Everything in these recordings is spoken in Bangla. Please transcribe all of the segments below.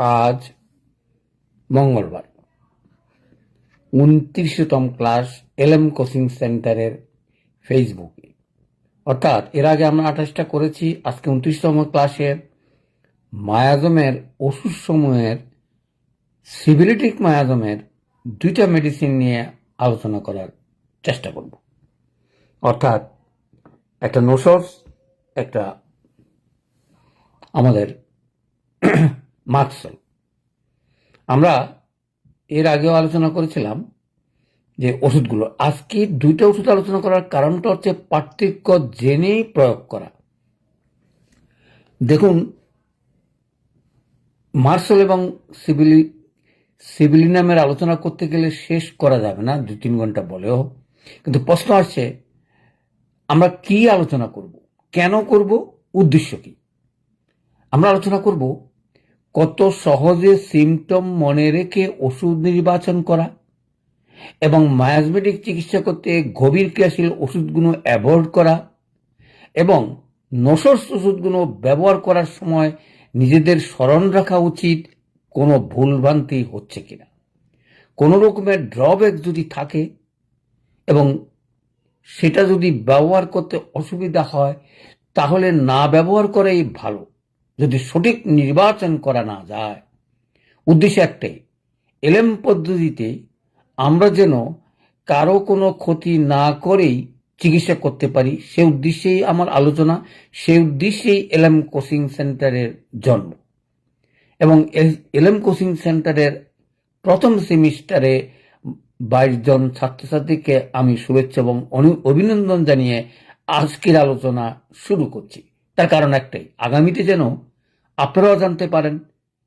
আজ মঙ্গলবার 29তম ক্লাস এলএম কোচিং সেন্টারের ফেসবুকে, অর্থাৎ এর আগে আমরা 28টা করেছি। আজকে 29তম ক্লাসের মায়াজমের ওষুধ সমূহের সিবিলিটিক মায়াজমের 2টা মেডিসিন নিয়ে আলোচনা করার চেষ্টা করব। অর্থাৎ একটা নোসস, একটা আমাদের মাক্সল। আমরা এর আগেও আলোচনা করেছিলাম যে ওষুধগুলো, আজকে 2টা ওষুধ আলোচনা করার কারণটা হচ্ছে পার্থক্য জেনেই প্রয়োগ করা। দেখুন, মার্সল এবং সিবিলিনামের আলোচনা করতে গেলে শেষ করা যাবে না, 2-3 ঘন্টা বলেও। কিন্তু প্রশ্ন আসছে, আমরা কি আলোচনা করব, কেন করব, উদ্দেশ্য কি? আমরা আলোচনা করব কত সহজে সিমটম মনে রেখে ওষুধ নির্বাচন করা এবং মায়াজমেটিক চিকিৎসা করতে গভীর ক্রিয়াশীল ওষুধগুলো অ্যাভয়েড করা এবং নোসস ওষুধগুলো ব্যবহার করার সময় নিজেদের স্মরণ রাখা উচিত কোনো ভুলভ্রান্তি হচ্ছে কিনা, কোনো রকমের ড্রব্যাক যদি থাকে এবং সেটা যদি ব্যবহার করতে অসুবিধা হয় তাহলে না ব্যবহার করাই ভালো, যদি সঠিক নির্বাচন করা না যায়। উদ্দেশ্য একটাই, এলএম পদ্ধতিতে আমরা যেন কারো কোনো ক্ষতি না করেই চিকিৎসা করতে পারি, সে উদ্দেশ্যেই আমার আলোচনা, সেই উদ্দেশ্যেই এলএম কোচিং সেন্টারের জন্ম। এবং এলএম কোচিং সেন্টারের প্রথম সেমিস্টারে 22 জন ছাত্রছাত্রীকে আমি শুভেচ্ছা এবং অভিনন্দন জানিয়ে আজকের আলোচনা শুরু করছি। তার কারণ একটাই, আগামীতে যেন আপনারাও জানতে পারেন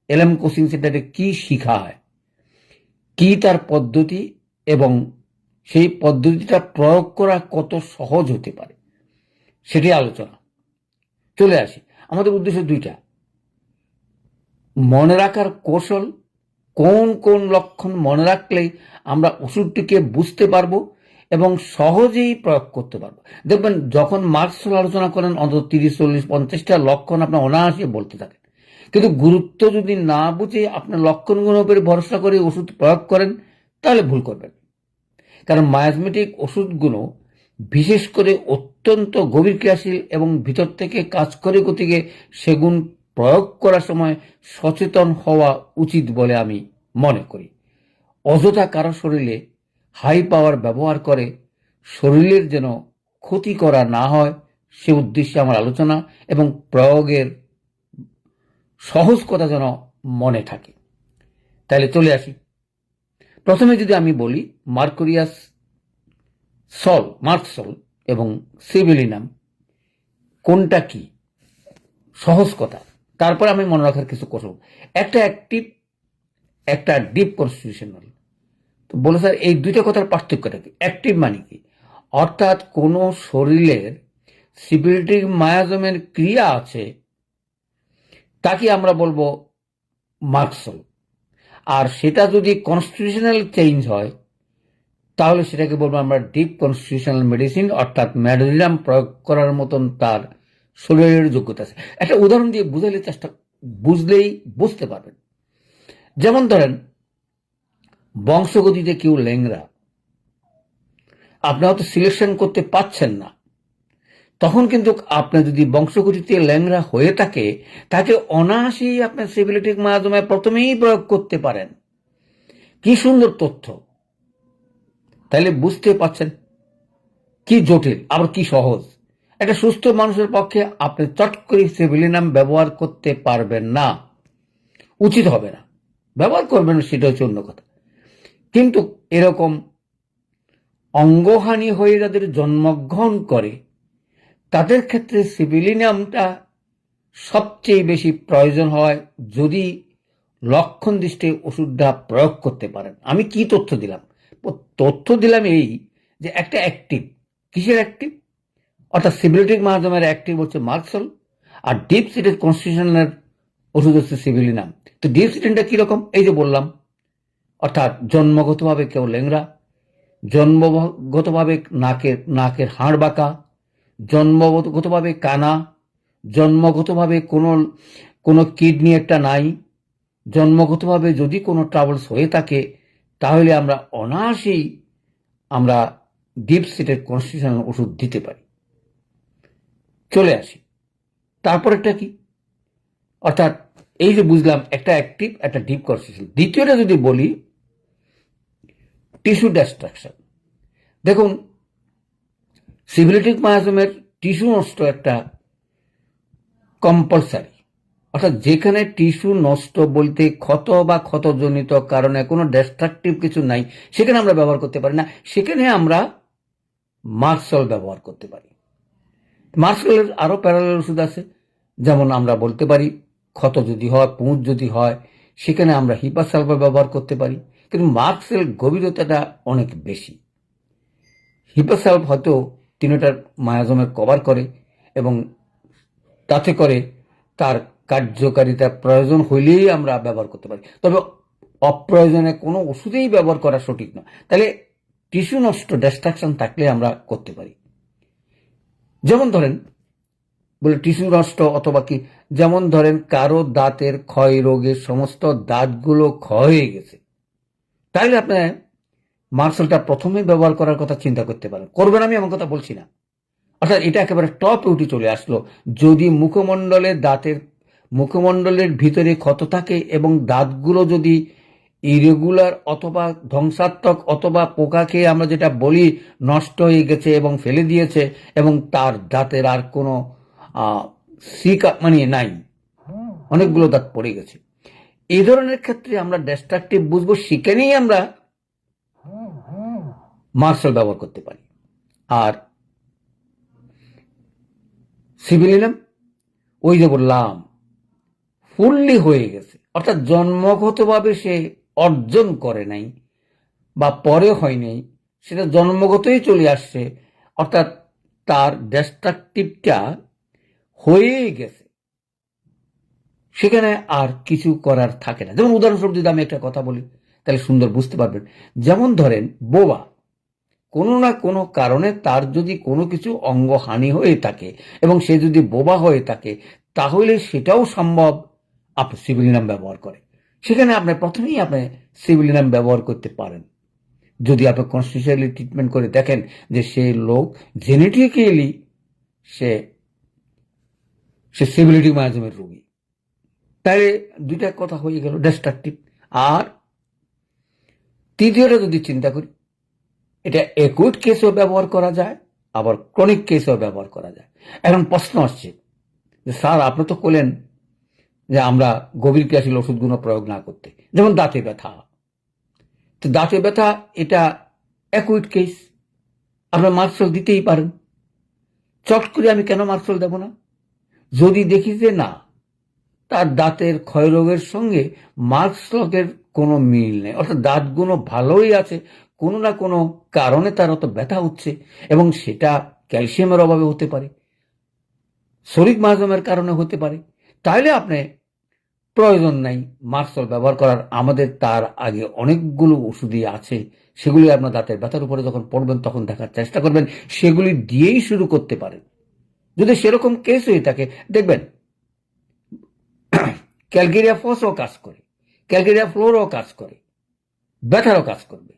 এলএম কোচিং সেন্টারে কি শেখা হয়, কি তার পদ্ধতি এবং সেই পদ্ধতিটা প্রয়োগ করা কত সহজ হতে পারে, সেটি আলোচনা। চলে আসি, আমাদের উদ্দেশ্য 2টা, মনে রাখার কৌশল, কোন কোন লক্ষণ মনে রাখলেই আমরা ওষুধটিকে বুঝতে পারবো এবং সহজেই প্রয়োগ করতে পারবো। দেখবেন যখন মার্কসল আলোচনা করেন অন্তত 30-40-50টা লক্ষণ আপনার অনায়াসে বলতে থাকেন, কিন্তু গুরুত্ব যদি না বুঝে আপনার লক্ষণগুলোর উপরে ভরসা করে ওষুধ প্রয়োগ করেন তাহলে ভুল করবেন। কারণ মায়াজমেটিক ওষুধগুলো বিশেষ করে অত্যন্ত গভীর ক্রিয়াশীল এবং ভিতর থেকে কাজ করে গতিকে সেগুন প্রয়োগ করার সময় সচেতন হওয়া উচিত বলে আমি মনে করি। অযথা কারো শরীরে হাই পাওয়ার ব্যবহার করে শরীরের যেন ক্ষতি করা না হয়, সে উদ্দেশ্যে আমার আলোচনা এবং প্রয়োগের সহজ কথা যেন মনে থাকে। তাহলে চলে আসি, প্রথমে যদি আমি বলি মার্কসল এবং সিবিলিনাম কোনটা কি, সহজ কথা। তারপরে আমি মনে রাখার কিছু কৌশল। একটা অ্যাক্টিভ, একটা ডিপ কনস্টিটিউশনাল। তো বলো স্যার এই 2টা কথার পার্থক্যটা কি? অ্যাক্টিভ মানে কি? অর্থাৎ কোনো শরীরের সিবিলিটিক মায়াজমের ক্রিয়া আছে তাকে আমরা বলবো মার্কসল। আর সেটা যদি কনস্টিটিউশনাল চেঞ্জ হয় তাহলে সেটাকে বলবো আমরা ডিপ কনস্টিটিউশনাল মেডিসিন, অর্থাৎ ম্যাডোলিনাম প্রয়োগ করার মতন তার শরীরের যোগ্যতা আছে। একটা উদাহরণ দিয়ে বুঝলেই বুঝতে পারবেন। যেমন ধরেন, বংশগতিতে কেউ ল্যাংড়া, আপনি হয়তো সিলেকশন করতে পাচ্ছেন না, তখন কিন্তু আপনি যদি বংশগতিতে ল্যাংড়া হয়ে থাকে তাকে অনায়াসেই আপনার সিবিলিটিক মাধ্যমে প্রথমেই প্রয়োগ করতে পারেন। কি সুন্দর তথ্য! তাহলে বুঝতে পারছেন কি জটিল আবার কি সহজ। একটা সুস্থ মানুষের পক্ষে আপনি চট করে সিবিলিনাম ব্যবহার করতে পারবেন না, উচিত হবে না, ব্যবহার করবেন সেটা হচ্ছে অন্য কথা। কিন্তু এরকম অঙ্গহানি হয়ে যাদের জন্মগ্রহণ করে তাদের ক্ষেত্রে সিবিলিনামটা সবচেয়ে বেশি প্রয়োজন হয়, যদি লক্ষণ দৃষ্টি ওষুধটা প্রয়োগ করতে পারেন। আমি কি তথ্য দিলাম? তথ্য দিলাম এই যে একটা অ্যাক্টিভ, কিসের অ্যাক্টিভ? অর্থাৎ সিবিলিটিক মাধ্যমের অ্যাক্টিভ হচ্ছে মার্কসল, আর ডিপ সিটেড কনস্টিটিউশনের ওষুধ হচ্ছে সিবিলিনাম। তো ডিপ সিটেডটা কিরকম? এই যে বললাম, অর্থাৎ জন্মগতভাবে কেউ ল্যাংড়া, জন্মগতভাবে নাকের হাড় বাঁকা, জন্মগতভাবে কানা, জন্মগতভাবে কোনো কিডনি একটা নাই, জন্মগতভাবে যদি কোনো ট্রাবলস হয়ে থাকে তাহলে আমরা অনায়াসেই আমরা ডিপ সিটের কনস্টিটিউশনাল ওষুধ দিতে পারি। চলে আসি তারপরেরটা কি, অর্থাৎ এই যে বুঝলাম একটা অ্যাক্টিভ একটা ডিপ কনস্টিটিউশন। দ্বিতীয়টা যদি বলি টিস্যু ডিস্ট্রাকশন। দেখুন সিফিলিটিক মায়াজমের টিস্যু নষ্ট একটা কম্পালসারি, অর্থাৎ যেখানে টিস্যু নষ্ট বলতে ক্ষত বা ক্ষতজনিত কারণে কোনো ডিস্ট্রাকটিভ কিছু নাই সেখানে আমরা ব্যবহার করতে পারি না, সেখানে আমরা মার্সল ব্যবহার করতে পারি। মার্সলের আরো প্যারালাল ওষুধ আছে, যেমন আমরা বলতে পারি ক্ষত যদি হয়, পুঁজ যদি হয়, সেখানে আমরা হিপাসালফা ব্যবহার করতে পারি, কিন্তু মার্সেল গভীরতাটা অনেক বেশি। হিপাসালফ হয়তো তিনটার মায়াজমে কভার করে এবং তাতে করে তার কার্যকারিতা প্রয়োজন হইলেই আমরা ব্যবহার করতে পারি, তবে অপ্রয়োজনে কোনো ওষুধেই ব্যবহার করা সঠিক না। তাহলে টিস্যু নষ্ট ডিস্ট্রাকশন থাকলে আমরা করতে পারি। যেমন ধরেন বলে টিস্যু নষ্ট অথবা কি, যেমন ধরেন কারো দাঁতের ক্ষয় রোগে সমস্ত দাঁতগুলো ক্ষয় হয়ে গেছে, তাহলে আপনি মার্সেলটা প্রথমে ব্যবহার করার কথা চিন্তা করতে পারেন। করবেন আমি এমন কথা বলছি না, অর্থাৎ এটা একেবারে টপ উঠে চলে আসলো। যদি মুখমণ্ডলের ভিতরে ক্ষত থাকে এবং দাঁতগুলো যদি ইরেগুলার অথবা ধ্বংসাত্মক অথবা পোকা খেয়ে আমরা যেটা বলি নষ্ট হয়ে গেছে এবং ফেলে দিয়েছে এবং তার দাঁতের আর কোনো মানে নাই, অনেকগুলো দাঁত পড়ে গেছে, এই ধরনের ক্ষেত্রে আমরা ডিস্ট্রাকটিভ বুঝবো, সেখানেই আমরা মার্সেল ব্যবহার করতে পারি। আর সিভিলিনাম ওই যে বললাম ফুললি হয়ে গেছে, অর্থাৎ জন্মগতভাবে সে অর্জন করে নাই বা পরে হয় নাই, সেটা জন্মগতই চলে আসছে, অর্থাৎ তার ডিস্ট্রাকটিভটা হয়েই গেছে, সেখানে আর কিছু করার থাকে না। যেমন উদাহরণস্বরূপ যদি আমি একটা কথা বলি তাহলে সুন্দর বুঝতে পারবেন। যেমন ধরেন বোবা, কোনো না কোনো কারণে তার যদি কোনো কিছু অঙ্গহানি হয়ে থাকে এবং সে যদি বোবা হয়ে থাকে, তাহলে সেটাও সম্ভব আপনি সিভিলিনাম ব্যবহার করে, সেখানে আপনি প্রথমেই আপনি সিভিলিনাম ব্যবহার করতে পারেন। যদি আপনি কনস্টিটিউশনালি ট্রিটমেন্ট করে দেখেন যে সে লোক জেনেটিক্যালি সে সিভিলিটিক মায়াজমের রোগী, তাহলে দুইটা কথা হয়ে গেল, ডিস্ট্রাকটিভ। আর তৃতীয়টা যদি চিন্তা করি, এটা একুট কেসেও ব্যবহার করা যায়, আবার ক্রনিক কেসেও ব্যবহার করা যায়। এখন প্রশ্ন আসছে যে স্যার আপনি তো বললেন যে আমরা গভীর ক্রিয়াশীল ওষুধগুলো প্রয়োগ না করতে, যেমন দাঁতে ব্যথা। তো দাঁতে ব্যথা এটা একুইট কেস, আপনার মার্সেল দিতেই পারেন। চট করে আমি কেন মার্সেল দেব না? যদি দেখি যে না, তার দাঁতের ক্ষয়রোগের সঙ্গে মার্সেলের কোনো মিল নেই, অর্থাৎ দাঁতগুলো ভালোই আছে, কোনো না কোনো কারণে তার অত ব্যথা হচ্ছে এবং সেটা ক্যালসিয়ামের অভাবে হতে পারে, শরিক মায়াজমের কারণে হতে পারে, তাহলে আপনি প্রয়োজন নাই মার্সেল ব্যবহার করার। আমাদের তার আগে অনেকগুলো ওষুধই আছে, সেগুলি আপনার দাঁতের ব্যথার উপরে যখন পড়বেন তখন দেখার চেষ্টা করবেন, সেগুলি দিয়েই শুরু করতে পারেন। যদি সেরকম কেস হয়ে থাকে দেখবেন ক্যালকেরিয়া ফসও কাজ করে, ক্যালকেরিয়া ফ্লোরও কাজ করে, ব্যথারও কাজ করবে,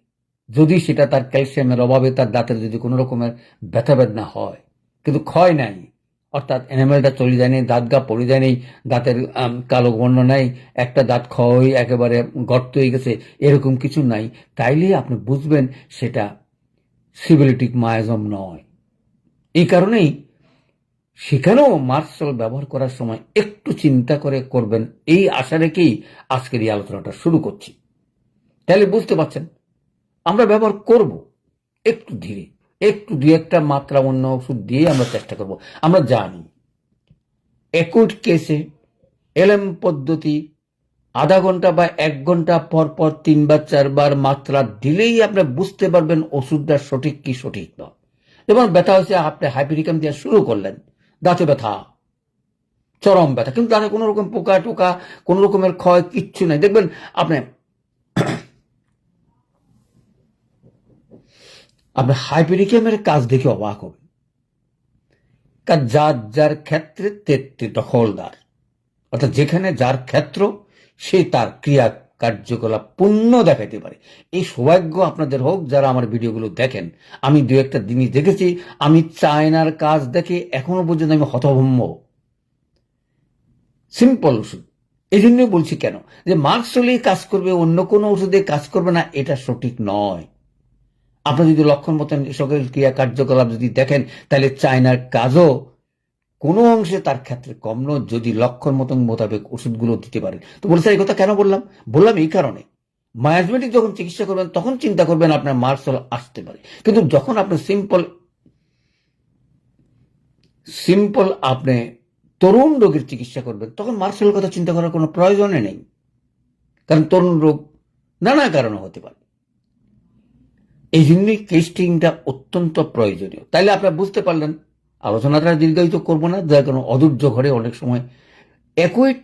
যদি সেটা তার ক্যালসিয়ামের অভাবে তার দাঁতের যদি কোনো রকমের ব্যথা বেদনা হয়, কিন্তু ক্ষয় নাই, অর্থাৎ এনামেলটা চলে যায়নি, দাঁত গা পড়ে যায়নি, দাঁতের কালো বর্ণ নাই, একটা দাঁত ক্ষয় একেবারে গর্ত হয়ে গেছে, এরকম কিছু নাই, তাইলে আপনি বুঝবেন সেটা সিভিলিটিক মায়াজম নয়। এই কারণেই সেখানেও মার্সেল ব্যবহার করার সময় একটু চিন্তা করে করবেন, এই আশা রেখেই আজকের এই আলোচনাটা শুরু করছি। তাহলে বুঝতে পারছেন আমরা ব্যবহার করব একটু ধীরে, একটু দুই একটা মাত্রা অন্য ওষুধ দিয়ে আমরা চেষ্টা করব। আমরা জানি একুট কেসে এলএম পদ্ধতি আধা ঘন্টা বা 1 ঘন্টা পর পর 3 বা 4 বার মাত্রা দিলেই আপনি বুঝতে পারবেন ওষুধটা সঠিক কি সঠিক নয়। যেমন ব্যথা হয়েছে, আপনি হাইপেরিকাম দিয়ে শুরু করলেন, দাঁতে ব্যথা, চরম ব্যথা, কিন্তু দাঁতে কোনো রকম পোকা টোকা কোনো রকমের ক্ষয় কিচ্ছু নাই, দেখবেন আপনি আপনার হাইপেরিকামের কাজ দেখে অবাক হবেন। যার যার ক্ষেত্রে তেত্রি দখলদার, অর্থাৎ যেখানে যার ক্ষেত্র সে তার ক্রিয়া কার্যকলাপ পূর্ণ দেখাতে পারে। এই সৌভাগ্য আপনাদের হোক যারা আমার ভিডিওগুলো দেখেন। আমি দু একটা জিনিস দেখেছি, আমি চায়নার কাজ দেখে এখনো পর্যন্ত আমি হতভম্ব। সিম্পল ওষুধ। এই জন্যই বলছি কেন যে মার্কসলি কাজ করবে, অন্য কোনো ওষুধে কাজ করবে না, এটা সঠিক নয়। আপনার যদি লক্ষণ মতন সকল ক্রিয়া কার্যকলাপ যদি দেখেন, তাহলে চায়নার কাজও কোনো অংশে তার ক্ষেত্রে কম নয়, যদি লক্ষণ মতন মোতাবেক ওষুধগুলো দিতে পারেন। তো বলছে এই কথা কেন বললাম এই কারণে, মায়াজমেটিক যখন চিকিৎসা করবেন তখন চিন্তা করবেন আপনার মার্কসল আসতে পারে, কিন্তু যখন আপনি সিম্পল আপনি তরুণ রোগের চিকিৎসা করবেন তখন মার্কসলের কথা চিন্তা করার কোনো প্রয়োজনই নেই, কারণ তরুণ রোগ নানা কারণে হতে পারে। এই জন্যই টেস্টিংটা অত্যন্ত প্রয়োজনীয়। তাইলে আপনারা বুঝতে পারলেন, আলোচনাটা দীর্ঘায়িত করবো না, যার কারণে অধৈর্য ঘরে অনেক সময় অ্যাকুইট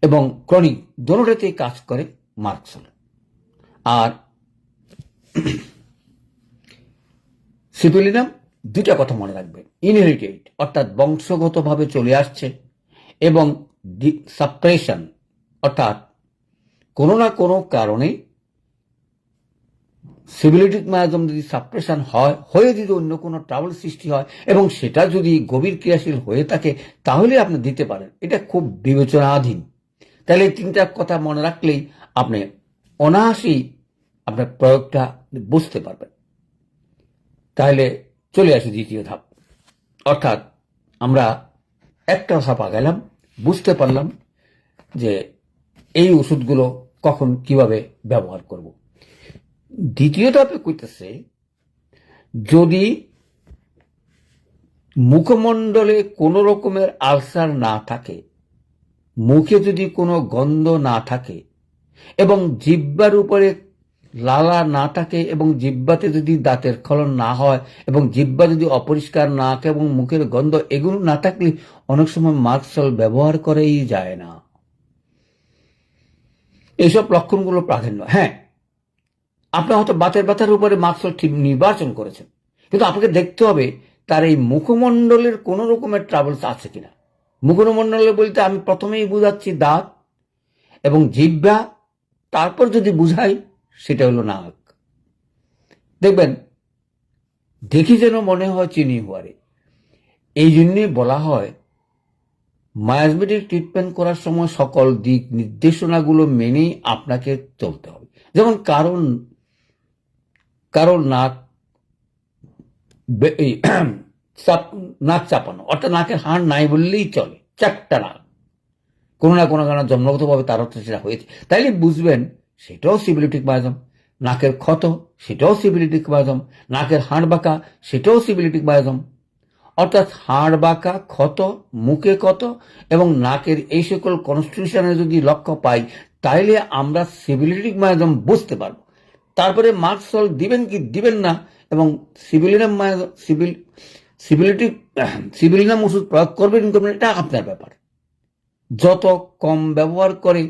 এবং ক্রনিক দোনোটাতেই কাজ করে মার্কসল। আর সিপিলিনাম দুটা কথা মনে রাখবেন, ইনহেরিটেড অর্থাৎ বংশগতভাবে চলে আসছে, এবং সাপ্রেশন অর্থাৎ কোনো না কোনো কারণে সিবিলিটিক মায়াজম যদি সাপ্রেশন হয়ে যদি অন্য কোনো ট্রাবল সৃষ্টি হয় এবং সেটা যদি গভীর ক্রিয়াশীল হয়ে থাকে, তাহলে আপনি দিতে পারেন। এটা খুব বিবেচনাধীন। তাহলে এই তিনটা কথা মনে রাখলেই আপনি অনায়াসেই আপনার প্রয়োগটা বুঝতে পারবেন। তাহলে চলে আসি দ্বিতীয় ধাপ, অর্থাৎ আমরা একটা ধাপা গেলাম, বুঝতে পারলাম যে এই ওষুধগুলো কখন কিভাবে ব্যবহার করব। দ্বিতীয় ধাপে কইতেছে, যদি মুখমণ্ডলে কোনো রকমের আলসার না থাকে, মুখে যদি কোনো গন্ধ না থাকে এবং জিহ্বার উপরে লালা না থাকে এবং জিহ্বাতে যদি দাঁতের ক্ষরণ না হয় এবং জিহ্বা যদি অপরিষ্কার না থাকে এবং মুখের গন্ধ এগুলো না থাকলে অনেক সময় মার্কসল ব্যবহার করেই যায় না। এইসব লক্ষণগুলো প্রাধান্য। হ্যাঁ, আপনি হয়তো বাতের ব্যথার উপরে মার্কসল ঠিক নির্বাচন করেছেন, কিন্তু আপনাকে দেখতে হবে তার এই মুখমণ্ডলের কোনো রকমের ট্রাবলস আছে কিনা। মুখমণ্ডলে বলতে আমি প্রথমেই বুঝাচ্ছি দাঁত এবং জিহ্বা, তারপর যদি বুঝাই সেটা হলো নাক। দেখবেন দেখি যেন মনে হয় চিনি হুয়ারে। এই জন্যই বলা হয় মায়াজমেটিক ট্রিটমেন্ট করার সময় সকল দিক নির্দেশনাগুলো মেনেই আপনাকে চলতে হবে। যেমন কারণ নাক চাপানো, অর্থাৎ নাকের হাড় নাই বললেই চলে, চারটা নাক, কোনো না কোনো কারণে জন্মগতভাবে তার অর্থ সেটা হয়েছে, তাইলে বুঝবেন সেটাও সিবিলিটিক মায়াজম। নাকের ক্ষত সেটাও সিবিলিটিক মায়াজম, নাকের হাড় বাঁকা সেটাও সিবিলিটিক মায়াজম। অর্থাৎ হাড় বাঁকা, ক্ষত, মুখে ক্ষত এবং নাকের এই সকল কনস্টিটিউশনে যদি লক্ষ্য পাই, তাইলে আমরা সিবিলিটিক মায়াজম বুঝতে পারবো। তারপরে মার্কসল দিবেন কি দিবেন না এবং সিবিলিনাম ওষুধ প্রয়োগ করবেন এটা আপনার ব্যাপার। যত কম ব্যবহার করে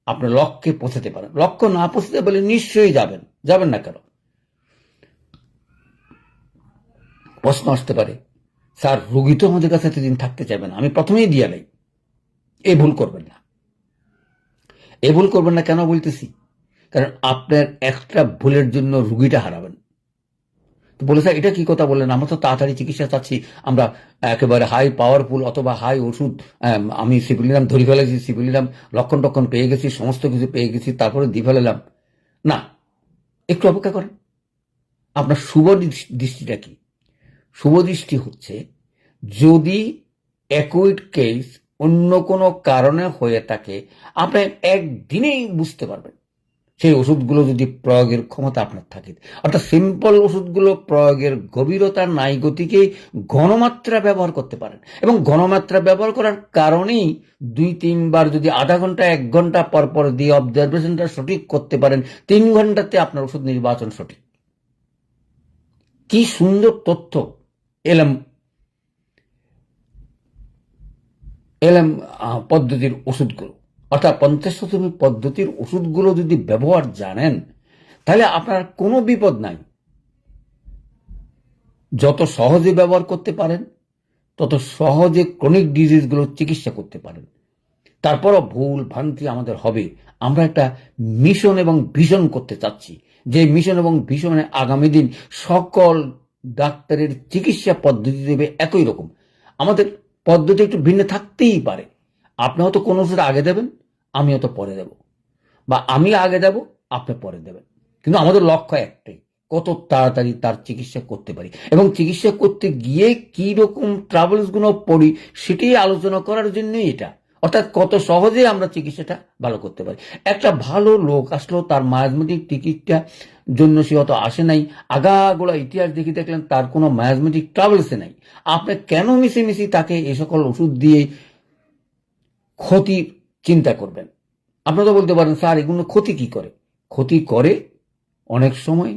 আপনার লক্ষ্যে পৌঁছাতে পারেন। লক্ষ্য না পৌঁছতে পারলে নিশ্চয়ই যাবেন না কেন। প্রশ্ন আসতে পারে, স্যার রোগী তো আমাদের কাছে এতদিন থাকতে চাইবে না, আমি প্রথমেই দিয়া নেই। এই ভুল করবেন না। কেন বলতেছি, কারণ আপনার একটা ভুলের জন্য রুগীটা হারাবেন। তো বলে স্যার এটা কি কথা বললেন, আমরা তো তাড়াতাড়ি চিকিৎসা চাচ্ছি, আমরা একেবারে হাই পাওয়ারফুল অথবা হাই ওষুধ, আমি সিপিলিনাম ধরে ফেলেছি, সিপিলিনাম লক্ষণ টক্ষণ পেয়ে গেছি, সমস্ত কিছু পেয়ে গেছি, তারপরে দিয়ে ফেলালাম না। একটু অপেক্ষা করেন। আপনার শুভ দৃষ্টিটা কি? শুভ দৃষ্টি হচ্ছে যদি অ্যাকুইট কেস অন্য কোনো কারণে হয়ে থাকে, আপনি একদিনেই বুঝতে পারবেন। সেই ওষুধগুলো যদি প্রয়োগের ক্ষমতা আপনার থাকে, অর্থাৎ সিম্পল ওষুধগুলো প্রয়োগের গভীরতা নাই গতিকে ঘনমাত্রা ব্যবহার করতে পারেন, এবং ঘনমাত্রা ব্যবহার করার কারণেই 2-3 বার যদি আধা ঘন্টা 1 ঘন্টা পর পর দিয়ে অবজারভেশনটা সঠিক করতে পারেন, 3 ঘন্টাতে আপনার ওষুধ নির্বাচন সঠিক। কি সুন্দর তথ্য এলএম পদ্ধতির ওষুধগুলো, অর্থাৎ 50 পদ্ধতির ওষুধগুলো যদি ব্যবহার জানেন, তাহলে আপনার কোনো বিপদ নাই। যত সহজে ব্যবহার করতে পারেন, তত সহজে ক্রনিক ডিজিজগুলো চিকিৎসা করতে পারেন। তারপরও ভুল ভ্রান্তি আমাদের হবে। আমরা একটা মিশন এবং ভিশন করতে চাচ্ছি, যে মিশন এবং ভিশনে আগামী দিন সকল ডাক্তারের চিকিৎসা পদ্ধতি দেবে একই রকম। আমাদের পদ্ধতি একটু ভিন্ন থাকতেই পারে। আপনি হয়তো কোনো ওষুধ আগে দেবেন, আমি হয়তো পরে দেব, বা আমি আগে দেব, আপনি পরে দেবেন, কিন্তু আমাদের লক্ষ্য একটাই, কত তাড়াতাড়ি তার চিকিৎসা করতে পারি, এবং চিকিৎসা করতে গিয়ে কি রকম ট্রাভেলস গুলো পড়ি সেটাই আলোচনা করার জন্যই এটা। অর্থাৎ কত সহজে আমরা চিকিৎসাটা ভালো করতে পারি। একটা ভালো লোক আসলো, তার মায়াজমেটিক টিকিটটা জন্য সে অত আসে নাই, আগাগোড়া ইতিহাস দেখে দেখলেন তার কোনো মায়াজমেটিক ট্রাভেলসে নাই। আপনি কেন মিশি তাকে এই সকল ওষুধ দিয়ে ক্ষতি চিন্তা করবেন? আপনারা তো বলতে পারেন, স্যার এগুলো ক্ষতি কি করে? ক্ষতি করে অনেক সময়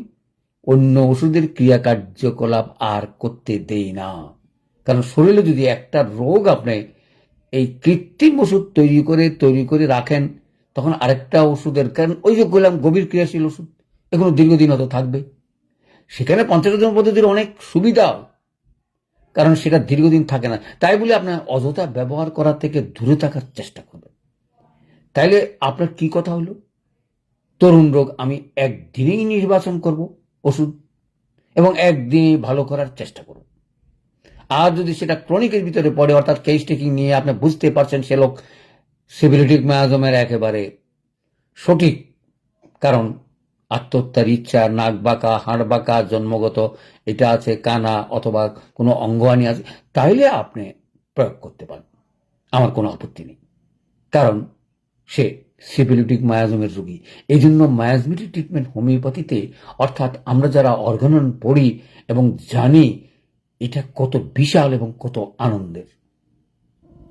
অন্য ওষুধের ক্রিয়া কার্যকলাপ আর করতে দেই না। কারণ শরীরে যদি একটা রোগ আপনি এই কৃত্রিম ওষুধ তৈরি করে রাখেন, তখন আরেকটা ওষুধের, কারণ ওই যে বললাম গভীর ক্রিয়াশীল ওষুধ, এগুলো দীর্ঘদিন হয়তো থাকবে। সেখানে পঞ্চরত্ন পদ্ধতির অনেক সুবিধাও, কারণ সেটা দীর্ঘদিন থাকে না। তাই বলে আপনার অযথা ব্যবহার করা থেকে দূরে থাকার চেষ্টা করবেন। তাইলে আপনার কি কথা হলো, তরুণ রোগ আমি একদিনেই নির্বাচন করব ওষুধ, এবং একদিনেই ভালো করার চেষ্টা করব। আর যদি সেটা ক্রনিকের ভিতরে পড়ে, অর্থাৎ কেস টেকিং নিয়ে আপনি বুঝতে পারছেন সে লোক সিবিলিটিক মায়াজমের একেবারে সঠিক, কারণ আত্মহত্যার ইচ্ছা, নাক বাঁকা, হাড় বাঁকা, জন্মগত এটা আছে, কানা অথবা কোনো অঙ্গহানি আছে, তাইলে আপনি প্রয়োগ করতে পারেন, আমার কোনো আপত্তি নেই। কারণ সে সিবিলিটিক মায়াজমের রোগী। এই জন্য মায়াজমেটিক ট্রিটমেন্ট হোমিওপ্যাথিতে, অর্থাৎ আমরা যারা অর্গানন পড়ি এবং জানি এটা কত বিশাল এবং কত আনন্দের,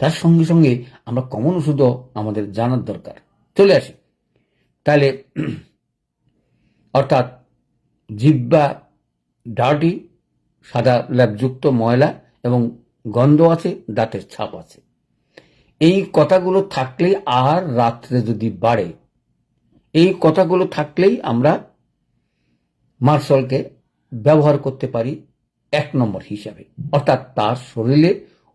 তার সঙ্গে সঙ্গে আমরা কমন ওষুধও আমাদের জানার দরকার। চলে আসি তাহলে, অর্থাৎ জিহ্বা ডার্টি, সাদা ল্যাবযুক্ত ময়লা এবং গন্ধ আছে, দাঁতের ছাপ আছে, এই কথাগুলো থাকলেই, আর রাত্রে যদি বাড়ে, এই কথাগুলো থাকলেই আমরা মার্শলকে ব্যবহার করতে পারি 1 নম্বর হিসাবে। অর্থাৎ তার শরীরে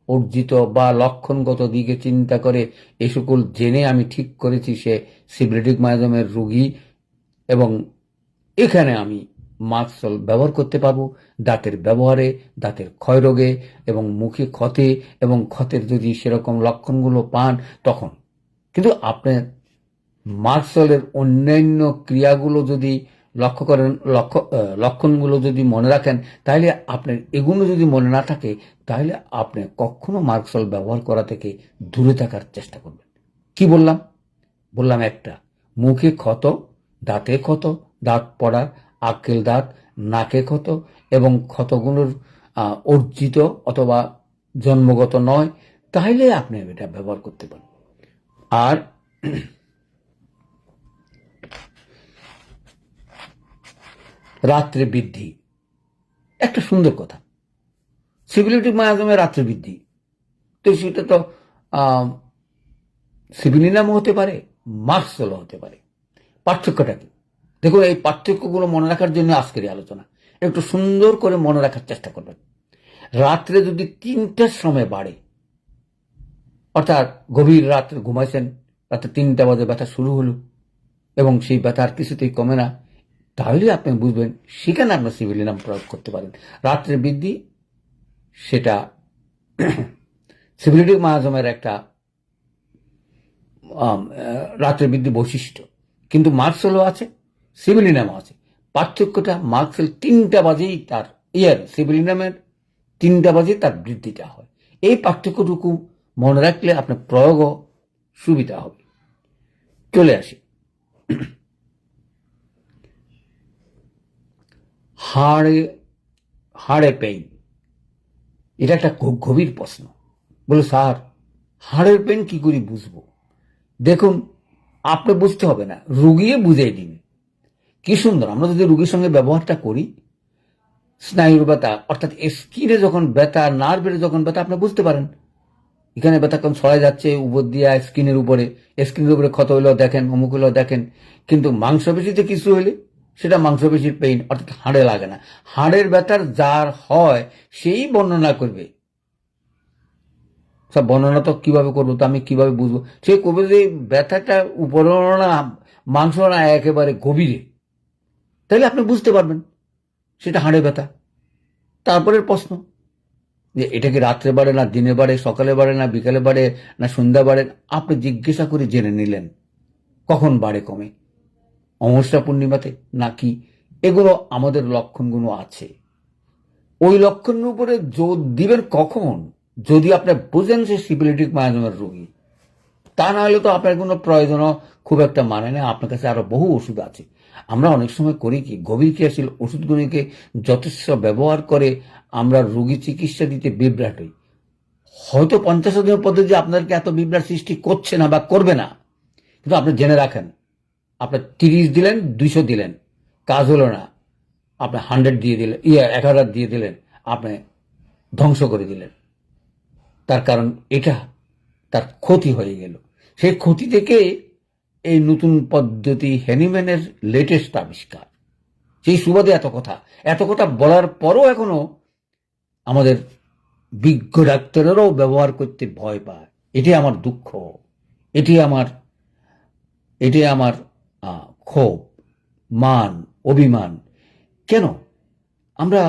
অর্জিত বা লক্ষণগত দিকে চিন্তা করে এই সকল জেনে আমি ঠিক করেছি সে সিবিলিটিক মায়াজমের রোগী, এবং এখানে আমি মার্শল ব্যবহার করতে পারবো দাঁতের ব্যবহারে, দাঁতের ক্ষয় রোগে এবং মুখে ক্ষতে, এবং ক্ষতের যদি সেরকম লক্ষণগুলো পান তখন। কিন্তু আপনার মার্শলের অন্যান্য ক্রিয়াগুলো যদি লক্ষ্য করেন, লক্ষণগুলো যদি মনে রাখেন, তাহলে আপনার এগুলো যদি মনে না থাকে, তাহলে আপনি কখনো মার্শল ব্যবহার করা থেকে দূরে থাকার চেষ্টা করবেন। কি বললাম? বললাম একটা, মুখে ক্ষত, দাঁতে ক্ষত, দাঁত পড়া, আক্কেল দাঁত, নাকে ক্ষত, এবং ক্ষতগুলোর অর্জিত অথবা জন্মগত নয়, তাহলে আপনি এটা ব্যবহার করতে পারেন। আর রাত্রে বৃদ্ধি, একটা সুন্দর কথা, সিবিলিটিক মায়াজমে রাত্রে বৃদ্ধি, তো সেটা তো সিবিলিনামও হতে পারে, মার্শলও হতে পারে। পার্থক্যটা কি? দেখুন, এই পার্থক্যগুলো মনে রাখার জন্য আজকের এই আলোচনা, একটু সুন্দর করে মনে রাখার চেষ্টা করবেন। রাত্রে যদি 3টার সময় বাড়ে, অর্থাৎ গভীর রাত্রে ঘুমাইছেন, রাত্রে 3টা বাজে ব্যথা শুরু হলো এবং সেই ব্যথা আর কিছুতেই কমে না, তাহলে আপনি বুঝবেন সেখানে আপনার সিবিলিনাম প্রয়োগ করতে পারেন। রাত্রে বৃদ্ধি, সেটা সিবিলিটিক মায়াজমের একটা রাত্রে বৃদ্ধি বৈশিষ্ট্য, কিন্তু মার্শলও আছে, সিবিলিনামও আছে। পার্থক্যটা, মার্শল 3টা বাজেই তার সিবিলিনামের 3টা বাজে তার বৃদ্ধিটা হয়। এই পার্থক্যটুকু মনে রাখলে আপনার প্রয়োগও সুবিধা হবে। চলে আসি হাড়ে পেইন, এটা একটা খুব গভীর প্রশ্ন। বলে, স্যার হাড়ের পেইন কি করে বুঝবো? দেখুন, আপনি বুঝতে হবে না, রুগিয়ে বুঝিয়ে দিন। কি সুন্দর, আমরা যদি রুগীর সঙ্গে ব্যবহারটা করি, স্নায়ুর ব্যথা, অর্থাৎ স্কিনে যখন ব্যথা, নার্ভের যখন ব্যথা, আপনি বুঝতে পারেন এখানে ব্যথা কম ছড়ায় যাচ্ছে উপর দিয়ে স্কিনের উপরে ক্ষত হইলেও দেখেন, অমুক হইলেও দেখেন। কিন্তু মাংসপেশিতে কিছু হইলে সেটা মাংসপেশির পেইন, অর্থাৎ হাড়ে লাগে না। হাড়ের ব্যথার যার হয় সেই বর্ণনা করবে সব বর্ণনা তো কিভাবে করবো, তো আমি কিভাবে বুঝবো? সে করবে যে ব্যথাটা উপরে না, মাংস না, একেবারে গভীরে, তাহলে আপনি বুঝতে পারবেন সেটা হাড়ে ব্যথা। তারপরের প্রশ্ন যে এটা কি রাত্রে বাড়ে না দিনে বাড়ে, সকালে বাড়ে না বিকালে বাড়ে না সন্ধ্যা বাড়ে, আপনি জিজ্ঞাসা করে জেনে নিলেন কখন বাড়ে কমে, অমাবস্যা পূর্ণিমাতে নাকি। এগুলো আমাদের লক্ষণগুলো আছে, ওই লক্ষণের উপরে জোর দিবেন কখন, যদি আপনি বুঝেন সে সিপিলিটিক মায়াজমের রোগী। তা না হলে তো আপনার কোনো প্রয়োজনও খুব একটা মানে না, আপনার কাছে আরো বহু ওষুধ আছে। আমরা অনেক সময় করি কি, গভীর ক্রিয়াশীল ওষুধগুলিকে যথেষ্ট ব্যবহার করে আমরা রোগী চিকিৎসা দিতে বিভ্রাট হই। হয়তো 50 দিনের পদ্ধতি আপনাদেরকে এত বিভ্রাট সৃষ্টি করছে না বা করবে না, কিন্তু আপনি জেনে রাখেন, আপনার 30 দিলেন, 200 দিলেন, কাজ হলো না, আপনি 100 দিয়ে দিলেন, 1000 দিয়ে দিলেন, আপনি ধ্বংস করে দিলেন। তার কারণ এটা তার ক্ষতি হয়ে গেল। সেই ক্ষতি থেকে এই নতুন পদ্ধতি হ্যানিম্যানের লেটেস্ট আবিষ্কার, সেই সুবাদে এত কথা বলার পরও এখনো আমাদের বিজ্ঞ ডাক্তারেরাও ব্যবহার করতে ভয় পায়। এটি আমার দুঃখ, এটি আমার ক্ষোভ, মান, অভিমান। কেন আমরা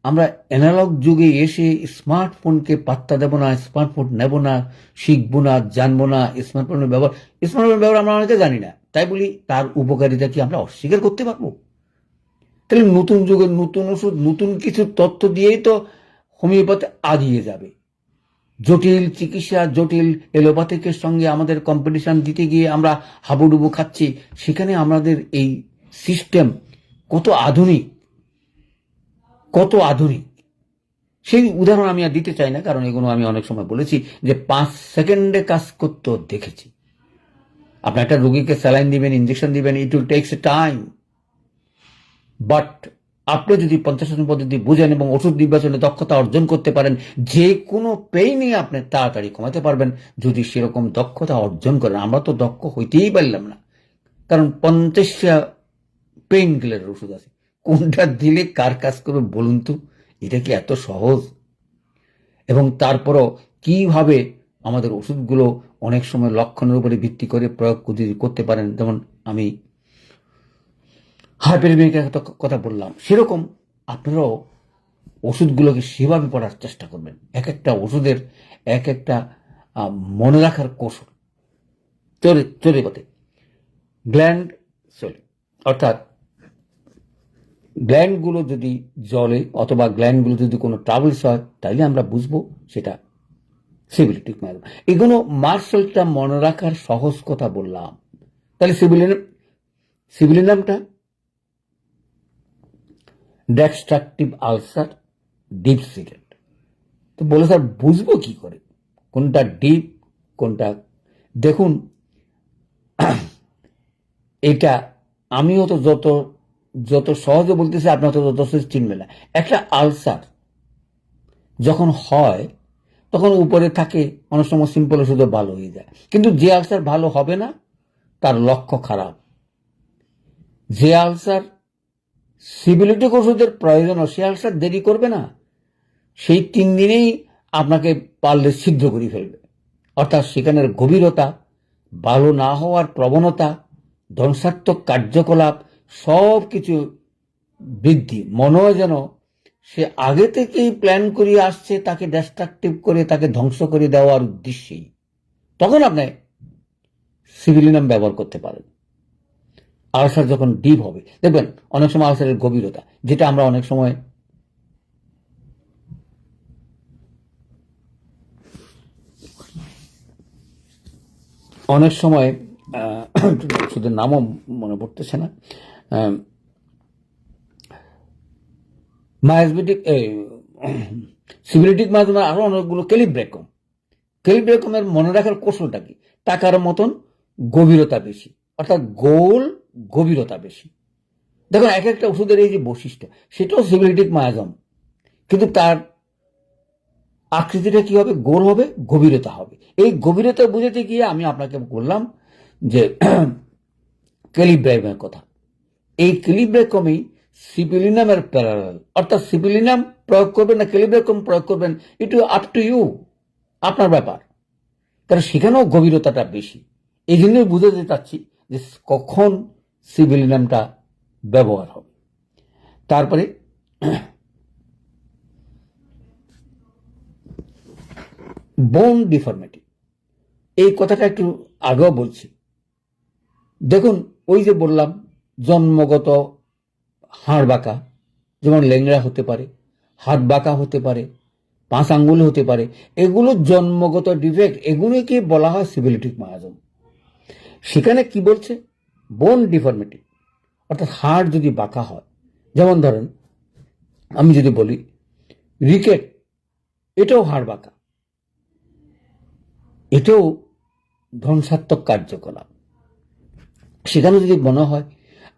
আমরা অ্যানালগ যুগে এসে স্মার্টফোনকে পাত্তা দেব না, স্মার্টফোন নেব না, শিখবো না, জানবো না স্মার্টফোনের ব্যবহার আমরা অনেকে জানি না, তাই বলি তার উপকারিতা কি আমরা অস্বীকার করতে পারবো? তাহলে নতুন যুগের নতুন ওষুধ, নতুন কিছু তথ্য দিয়েই তো হোমিওপ্যাথি আগিয়ে যাবে। জটিল চিকিৎসা, জটিল এলোপ্যাথিকের সঙ্গে আমাদের কম্পিটিশন দিতে গিয়ে আমরা হাবুডুবু খাচ্ছি। সেখানে আমাদের এই সিস্টেম কত আধুনিক, সেই উদাহরণ আমি আর দিতে চাই না, কারণ এগুলো আমি অনেক সময় বলেছি যে 5 সেকেন্ডে কাজ করতে দেখেছি। আপনি একটা রোগীকে স্যালাইন দিবেন, ইঞ্জেকশন দিবেন, it will tax A time, but আপনি যদি 50 পদ্ধতি বুঝেন এবং ওষুধ নির্বাচনে দক্ষতা অর্জন করতে পারেন, যে কোনো পেইনই আপনি তাড়াতাড়ি কমাতে পারবেন যদি সেরকম দক্ষতা অর্জন করেন। আমরা তো দক্ষ হইতেই পারলাম না, কারণ 50টা পেইন কিলারের ওষুধ আছে, কোনটা দিলে কার কাজ করবে বলুন তো? এটা কি এত সহজ? এবং তারপরও কিভাবে আমাদের ওষুধগুলো অনেক সময় লক্ষণের উপরে ভিত্তি করে প্রয়োগ করতে পারেন, যেমন আমি হাইপারমিয়ার কথা বললাম, সেরকম আপনারাও ওষুধগুলোকে সেভাবে পড়ার চেষ্টা করবেন। এক একটা ওষুধের এক একটা মনে রাখার কৌশল চলে বটে। গ্ল্যান্ড চলে, অর্থাৎ গ্ল্যান্ডগুলো যদি জ্বলে অথবা গ্ল্যান্ডগুলো যদি কোনো ট্রাবলস হয়, তাইলে আমরা বুঝবো সেটা সিবিলিটিক মায়াজম। এগুলো মার্শালটা মনে রাখার সহজ কথা বললাম। তাহলে সিবিলিনামটা ডেক্সট্রাকটিভ আলসার, ডিপ সিটেড। তো বলে স্যার বুঝবো কি করে কোনটা ডিপ কোনটা? দেখুন, এটা আমিও তো যত সহজে বলতেছি আপনার তো তত চিনবে না। একটা আলসার যখন হয় তখন উপরে থাকে, অনেক সময় সিম্পল ওষুধে ভালো হয়ে যায়, কিন্তু যে আলসার ভালো হবে না তার লক্ষ্য খারাপ। যে আলসার সিবিলিটিক ওষুধের প্রয়োজন, সে আলসার দেরি করবে না, সেই 3 দিনেই আপনাকে পারলে ছিদ্র করে ফেলবে। অর্থাৎ সেখানের গভীরতা, ভালো না হওয়ার প্রবণতা, ধ্বংসাত্মক কার্যকলাপ সব কিছু বৃদ্ধি। মনে হয় যেন সে আগে থেকেই প্ল্যান করিয়ে আসছে তাকে ডিস্ট্রাকটিভ করে, তাকে ধ্বংস করে দেওয়ার উদ্দেশ্যেই। তখন আপনি সিভিলিনাম ব্যবহার করতে পারেন। আলসার যখন ডিপ হবে, দেখবেন অনেক সময় আলসারের গভীরতা, যেটা আমরা অনেক সময় ওষুধের নামও মনে পড়তেছে না, মায়াজমেটিক সিবিলিটিক মায়াজম, আরো অনেকগুলো ক্যালিব্রেকমের মনে রাখার কৌশলটা কি? টাকার মতন গভীরতা বেশি, অর্থাৎ গোল গভীরতা বেশি। দেখুন এক একটা ওষুধের এই যে বৈশিষ্ট্য, সেটাও সিবিলিটিক মায়াজম, কিন্তু তার আকৃতিটা কি হবে? গোল হবে, গভীরতা হবে। এই গভীরতা বুঝাতে গিয়ে আমি আপনাকে বললাম যে ক্যালিব্রেকমের কথা। এই ক্যালিব্রেকমই সিপিলিনামের প্যারালাল, অর্থাৎ সিপিলিনাম প্রয়োগ করবেন না ক্যালিব্রেকম প্রয়োগ করবেন, ইট আপ টু ইউ। আপনার ব্যাপার, কারণ সেখানেও গভীরতাটা বেশি। এই জন্যই বুঝাতে চাচ্ছি যে কখন সিভিলিনামটা ব্যবহার হবে। তারপরে বোন ডিফর্মিটি, এই কথাটা একটু আগেও বলছি। দেখুন, ওই যে বললাম জন্মগত হাড় বাঁকা, যেমন ল্যাংড়া হতে পারে, হাত বাঁকা হতে পারে, 5 আঙ্গুল হতে পারে, এগুলো জন্মগত ডিফেক্ট, এগুলোকে বলা হয় সিভিলিটিক মায়াজম। সেখানে কি বলছে? বোন ডিফর্মিটি, অর্থাৎ হাড় যদি বাঁকা হয়। যেমন ধরেন, আমি যদি বলি রিকেট, এটাও হাড় বাঁকা, এটাও ধ্বংসাত্মক কার্যকলাপ। সেখানে যদি মনে হয়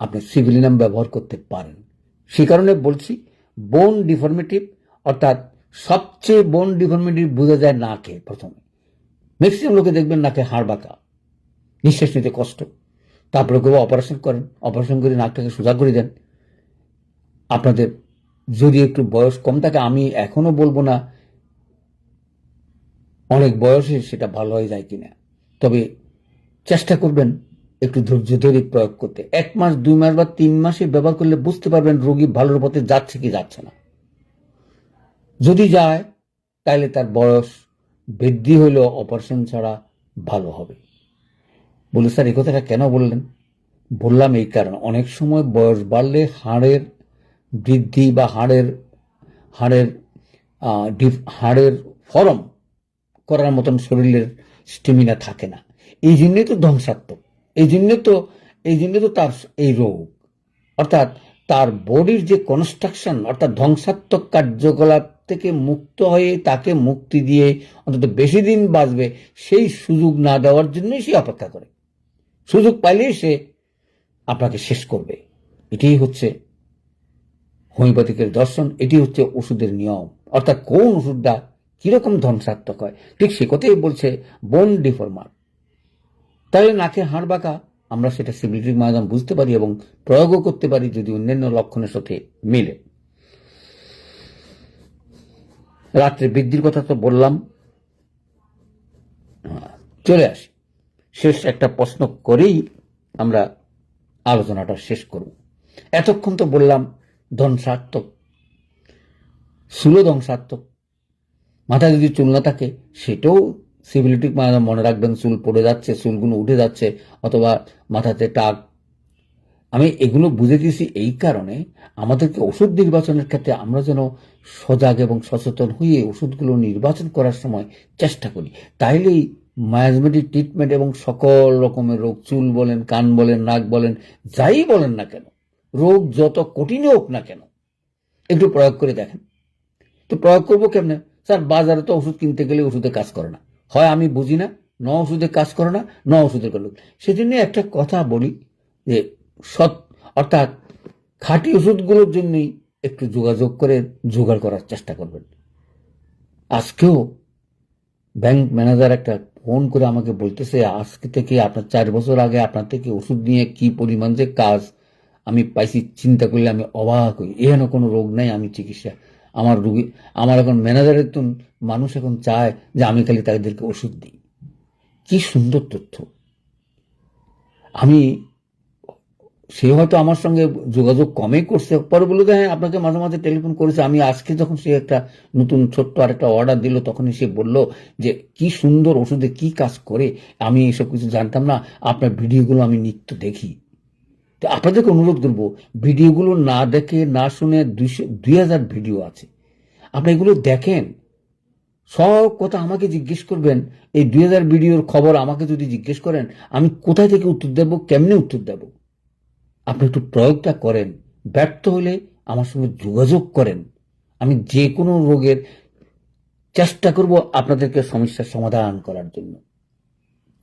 আপনি সিভিলিনাম ব্যবহার করতে পারেন। সে কারণে বলছি বোন ডিফর্মিটিভ, অর্থাৎ সবচেয়ে বোন ডিফর্মিটিভ বোঝা যায় নাকে। প্রথমে ম্যাক্সিমাম লোকে দেখবেন নাকে হাড় বাঁকা, নিঃশ্বাস নিতে কষ্ট, তারপরে কেউ অপারেশন করেন, অপারেশন করে নাকটাকে সোজা করে দেন। আপনাদের যদি একটু বয়স কম থাকে, আমি এখনো বলবো না অনেক বয়সে সেটা ভালো হয়ে যায় কিনা, তবে চেষ্টা করবেন একটু ধৈর্য ধরে প্রয়োগ করতে। 1 মাস 2 মাস বা 3 মাসে ব্যবহার করলে বুঝতে পারবেন রোগী ভালোর পথে যাচ্ছে কি যাচ্ছে না। যদি যায় তাহলে তার বয়স বৃদ্ধি হলেও অপারেশন ছাড়া ভালো হবে। বলে স্যার এই কথাটা কেন বললেন? বললাম এই কারণে অনেক সময় বয়স বাড়লে হাড়ের বৃদ্ধি বা হাড়ের হাড়ের হাড়ের ফরম করার মতন শরীরের স্টেমিনা থাকে না। এই জন্যই তো ধ্বংসাত্মক, এই জন্য তো তার এই রোগ, অর্থাৎ তার বডির যে কনস্ট্রাকশন, অর্থাৎ ধ্বংসাত্মক কার্যকলাপ থেকে মুক্ত হয়ে তাকে মুক্তি দিয়ে অন্তত বেশি দিন বাঁচবে, সেই সুযোগ না দেওয়ার জন্যই সে অপেক্ষা করে। সুযোগ পাইলেই সে আপনাকে শেষ করবে। এটাই হচ্ছে হোমিওপ্যাথিকের দর্শন, এটি হচ্ছে ওষুধের নিয়ম, অর্থাৎ কোন ওষুধটা কিরকম ধ্বংসাত্মক হয়, ঠিক সে কথাই বলছে বোন ডিফর্মার। তাহলে নাকে হাড় বাঁকা, আমরা সেটা সিভিলিটিক মায়াজম বুঝতে পারি এবং প্রয়োগও করতে পারি যদি অন্যান্য লক্ষণের সাথে মিলে। রাত্রে বৃদ্ধির কথা তো বললাম। চলে আসি শেষ একটা প্রশ্ন করেই আমরা আলোচনাটা শেষ করব। এতক্ষণ তো বললাম ধ্বংসাত্মক, স্থূল ধ্বংসাত্মক। মাথায় যদি চুল না থাকে সেটাও সিভিলিটিক মায়াজম। মনে রাখবেন, চুল পড়ে যাচ্ছে, চুলগুলো উঠে যাচ্ছে, অথবা মাথাতে টাক। আমি এগুলো বুঝে দিয়েছি এই কারণে আমাদেরকে ওষুধ নির্বাচনের ক্ষেত্রে আমরা যেন সজাগ এবং সচেতন হয়ে ওষুধগুলো নির্বাচন করার সময় চেষ্টা করি। তাইলেই মায়াজমেটিক ট্রিটমেন্ট এবং সকল রকমের রোগ, চুল বলেন, কান বলেন, নাক বলেন, যাই বলেন না কেন, রোগ যত কঠিন হোক না কেন, একটু প্রয়োগ করে দেখেন। তো প্রয়োগ করবো কেমনে? স্যার বাজারে তো ওষুধ কিনতে গেলে ওষুধে কাজ করে না, হয় আমি বুঝি না, ন ওষুধে কাজ করে না, ন ওষুধের করল। সেজন্য একটা কথা বলি যে অর্থাৎ খাঁটি ওষুধগুলোর জন্যই একটু যোগাযোগ করে জোগাড় করার চেষ্টা করবেন। আজকেও ব্যাংক ম্যানেজার একটা ফোন করে আমাকে বলতেছে, আজকে থেকে আপনার 4 বছর আগে আপনার থেকে ওষুধ নিয়ে কি পরিমাণ যে কাজ আমি পাইছি, চিন্তা করলে আমি অবাক হই। এখানে কোনো রোগ নাই, আমি চিকিৎসা আমার রোগী, আমার এখন ম্যানেজারের তো মানুষ এখন চায় যে আমি খালি তাদেরকে ওষুধ দিই। কি সুন্দর তথ্য! আমি সে হয়তো আমার সঙ্গে যোগাযোগ কমে করছে, পরে বললো যে হ্যাঁ আপনাকে মাঝে মাঝে টেলিফোন করেছে। আমি আজকে যখন সে একটা নতুন ছোট্ট আরেকটা অর্ডার দিল, তখনই সে বলল যে কি সুন্দর ওষুধে কি কাজ করে, আমি এসব কিছু জানতাম না, আপনার ভিডিওগুলো আমি নিত্য দেখি। তো আপনাদেরকে অনুরোধ করবো, ভিডিওগুলো না দেখে না শুনে 2000 ভিডিও আছে, আপনি এগুলো দেখেন। সব কথা আমাকে জিজ্ঞেস করবেন, এই 2000 ভিডিওর খবর আমাকে যদি জিজ্ঞেস করেন, আমি কোথায় থেকে উত্তর দেব, কেমনে উত্তর দেব? আপনি একটু প্রয়োগটা করেন। ব্যর্থ হলে আমার সঙ্গে যোগাযোগ করেন। আমি যে কোনো রোগের চেষ্টা করব আপনাদেরকে সমস্যার সমাধান করার জন্য।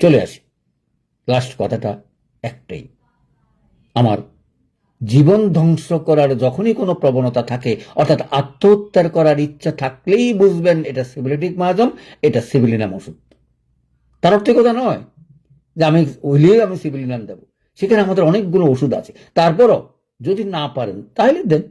চলে আসি, লাস্ট কথাটা একটাই, আমার জীবন ধ্বংস করার যখনই কোনো প্রবণতা থাকে, অর্থাৎ আত্মহত্যার করার ইচ্ছা থাকলেই বুঝবেন এটা সিভিলিটিক মায়াজম, এটা সিভিলিনাম ওষুধ। তার অর্থ কথা নয় যে আমি ওইলেই আমি সিভিলিনাম দেবো। সেখানে আমাদের অনেকগুলো ওষুধ আছে। তারপরও যদি না পারেন তাহলে দেন,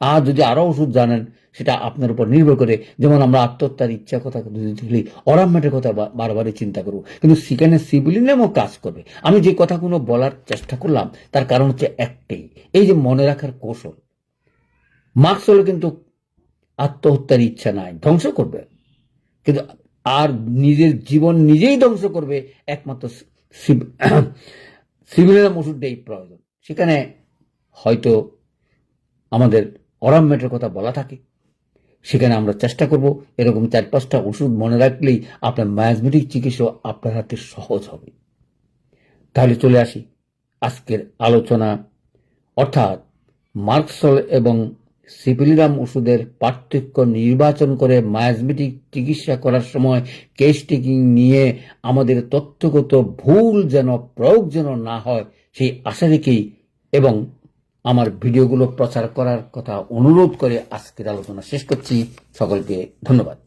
আর যদি আরো ওষুধ জানেন সেটা আপনার উপর নির্ভর করে, যেমন আমরা আত্মহত্যার ইচ্ছা কথা যদি দেখলি অরাম্মেটের কথা বারবারই চিন্তা করবো, কিন্তু সেখানে সিভিলিয়ামও কাজ করবে। আমি যে কথাগুলো বলার চেষ্টা করলাম তার কারণ হচ্ছে একটাই, এই যে মনে রাখার কৌশল। মার্কস হলো কিন্তু আত্মহত্যার ইচ্ছা নাই, ধ্বংস করবে, কিন্তু আর নিজের জীবন নিজেই ধ্বংস করবে একমাত্র সিভিলিয়াম ওষুধটাই প্রয়োজন। সেখানে হয়তো আমাদের অরাম্মেটের কথা বলা থাকে, সেখানে আমরা চেষ্টা করব এরকম 4-5টা ওষুধ মনে রাখলেই আপনার মায়াজমেটিক চিকিৎসা আপনার হাতে সহজ হবে। তাহলে চলে আসি আজকের আলোচনা, অর্থাৎ মার্কসল এবং সিপিলিরাম ওষুধের পার্থক্য নির্বাচন করে মায়াজমেটিক চিকিৎসা করার সময় কেস টেকিং নিয়ে আমাদের তথ্যগত ভুল যেন প্রয়োগ যেন না হয় সেই আশা রেখেই এবং আমার ভিডিওগুলো প্রচার করার কথা অনুরোধ করে আজকের আলোচনা শেষ করছি। সকলকে ধন্যবাদ।